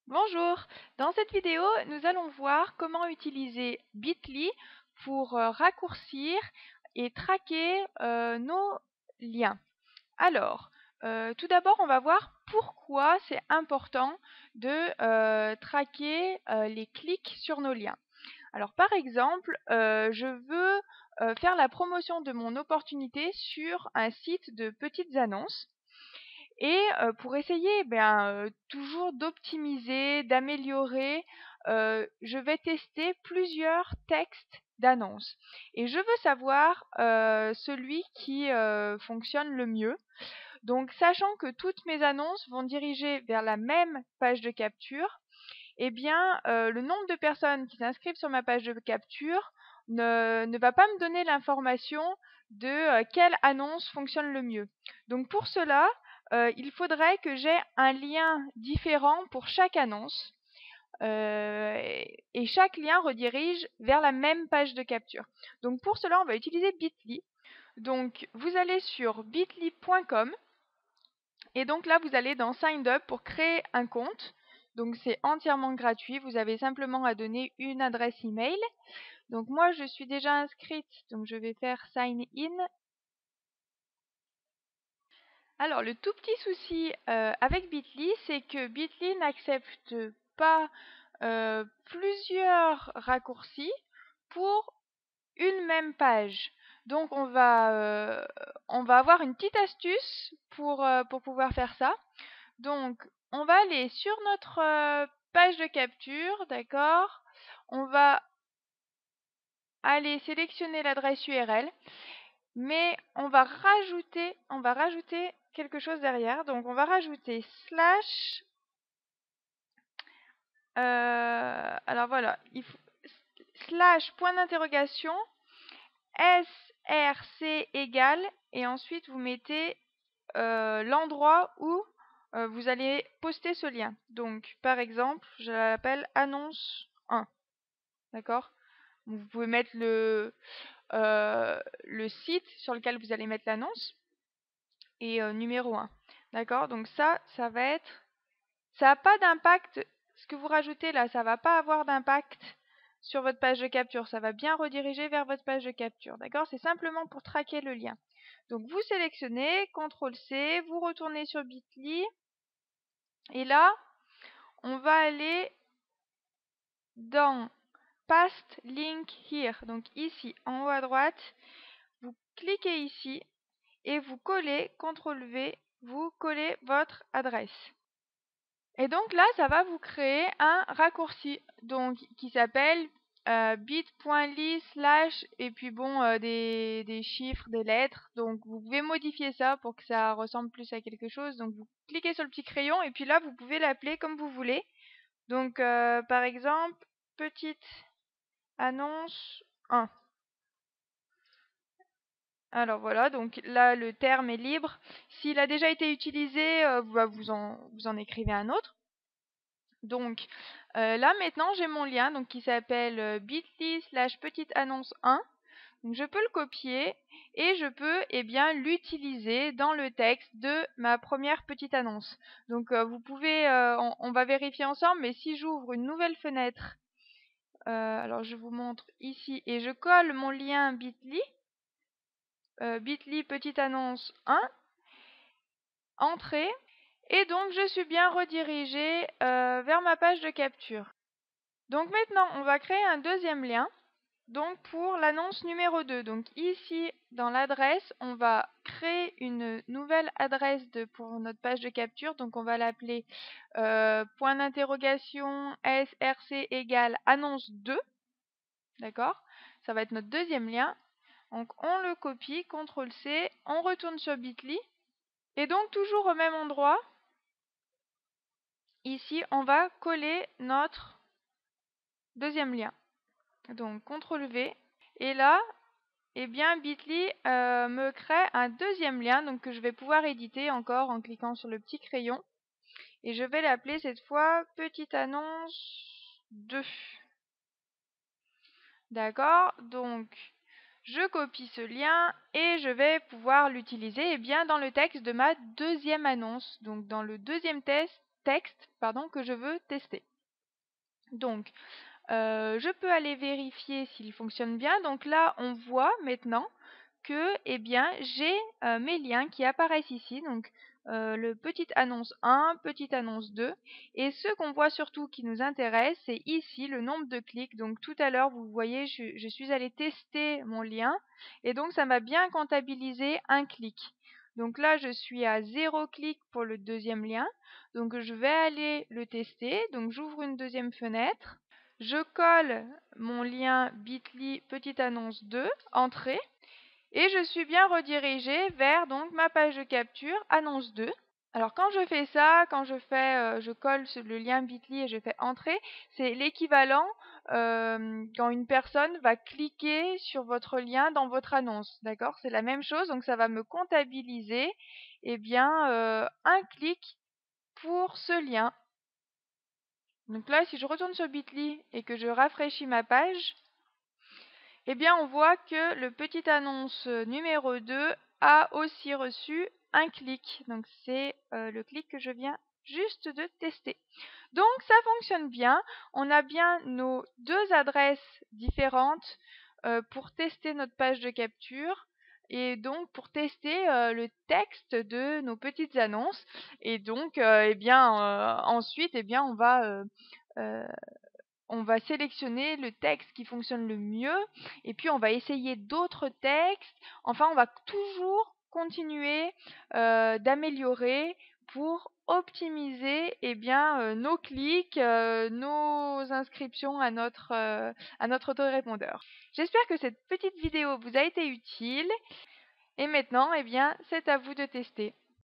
Bonjour, dans cette vidéo, nous allons voir comment utiliser Bitly pour raccourcir et traquer nos liens. Alors, tout d'abord, on va voir pourquoi c'est important de traquer les clics sur nos liens. Alors, par exemple, je veux faire la promotion de mon opportunité sur un site de petites annonces. Et pour essayer toujours d'optimiser, d'améliorer, je vais tester plusieurs textes d'annonces. Et je veux savoir celui qui fonctionne le mieux. Donc, sachant que toutes mes annonces vont diriger vers la même page de capture, eh bien, le nombre de personnes qui s'inscrivent sur ma page de capture ne va pas me donner l'information de quelle annonce fonctionne le mieux. Donc pour cela, il faudrait que j'ai un lien différent pour chaque annonce. Et chaque lien redirige vers la même page de capture. Donc pour cela, on va utiliser Bitly. Donc vous allez sur bitly.com et donc là, vous allez dans Sign Up pour créer un compte. Donc c'est entièrement gratuit, vous avez simplement à donner une adresse email. Donc moi je suis déjà inscrite, donc je vais faire Sign In. Alors le tout petit souci avec Bitly, c'est que Bitly n'accepte pas plusieurs raccourcis pour une même page. Donc on va avoir une petite astuce pour pouvoir faire ça. Donc, on va aller sur notre page de capture, d'accord? On va aller sélectionner l'adresse URL, mais on va rajouter quelque chose derrière. Donc, on va rajouter slash. Alors voilà, slash point d'interrogation src égale et ensuite vous mettez l'endroit où vous allez poster ce lien. Donc, par exemple, je l'appelle annonce 1. D'accord? Vous pouvez mettre le site sur lequel vous allez mettre l'annonce et numéro 1. D'accord? Donc ça va être... Ça n'a pas d'impact. Ce que vous rajoutez là, ça va pas avoir d'impact sur votre page de capture. Ça va bien rediriger vers votre page de capture. D'accord? C'est simplement pour traquer le lien. Donc vous sélectionnez, CTRL-C, vous retournez sur Bitly. Et là, on va aller dans Past Link Here. Donc ici, en haut à droite, vous cliquez ici et vous collez, CTRL-V, vous collez votre adresse. Et donc là, ça va vous créer un raccourci donc qui s'appelle bit.ly slash et puis bon des chiffres, des lettres. Donc vous pouvez modifier ça pour que ça ressemble plus à quelque chose. Donc vous cliquez sur le petit crayon et puis là vous pouvez l'appeler comme vous voulez. Donc par exemple, petite annonce 1. Alors voilà, donc là le terme est libre. S'il a déjà été utilisé, vous en écrivez un autre. Donc là maintenant j'ai mon lien donc qui s'appelle bit.ly slash petite annonce 1. Donc je peux le copier et je peux l'utiliser dans le texte de ma première petite annonce. Donc vous pouvez, on va vérifier ensemble, mais si j'ouvre une nouvelle fenêtre, alors je vous montre ici et je colle mon lien bit.ly, bit.ly petite annonce 1, entrée, et donc je suis bien redirigée vers ma page de capture. Donc maintenant, on va créer un deuxième lien donc pour l'annonce numéro 2. Donc ici, dans l'adresse, on va créer une nouvelle adresse pour notre page de capture. Donc on va l'appeler point d'interrogation src égale annonce 2. D'accord? Ça va être notre deuxième lien. Donc on le copie, CTRL-C, on retourne sur Bitly. Et donc toujours au même endroit, ici, on va coller notre deuxième lien. Donc CTRL-V. Et là, Bitly me crée un deuxième lien donc que je vais pouvoir éditer encore en cliquant sur le petit crayon. Et je vais l'appeler cette fois petite annonce 2. D'accord? Donc je copie ce lien et je vais pouvoir l'utiliser dans le texte de ma deuxième annonce. Donc dans le deuxième texte, pardon, que je veux tester. Donc, je peux aller vérifier s'il fonctionne bien. Donc là, on voit maintenant que eh bien, j'ai mes liens qui apparaissent ici. Donc, le petite annonce 1, petite annonce 2. Et ce qu'on voit surtout qui nous intéresse, c'est ici le nombre de clics. Donc tout à l'heure, vous voyez, je suis allée tester mon lien. Et donc, ça m'a bien comptabilisé un clic. Donc là, je suis à 0 clic pour le deuxième lien. Donc je vais aller le tester. Donc j'ouvre une deuxième fenêtre. Je colle mon lien bit.ly petite annonce 2, entrée, et je suis bien redirigée vers donc ma page de capture annonce 2. Alors quand je fais ça, quand je colle le lien bit.ly et je fais entrer, c'est l'équivalent quand une personne va cliquer sur votre lien dans votre annonce, d'accord? C'est la même chose, donc ça va me comptabiliser eh bien un clic pour ce lien. Donc là, si je retourne sur Bitly et que je rafraîchis ma page, eh bien on voit que le petit annonce numéro 2 a aussi reçu un clic. Donc c'est le clic que je viens juste de tester. Donc ça fonctionne bien. On a bien nos deux adresses différentes pour tester notre page de capture et donc pour tester le texte de nos petites annonces. Et donc ensuite on va sélectionner le texte qui fonctionne le mieux et puis on va essayer d'autres textes. Enfin, on va toujours continuer d'améliorer pour optimiser nos clics, nos inscriptions à notre autorépondeur. J'espère que cette petite vidéo vous a été utile et maintenant, c'est à vous de tester.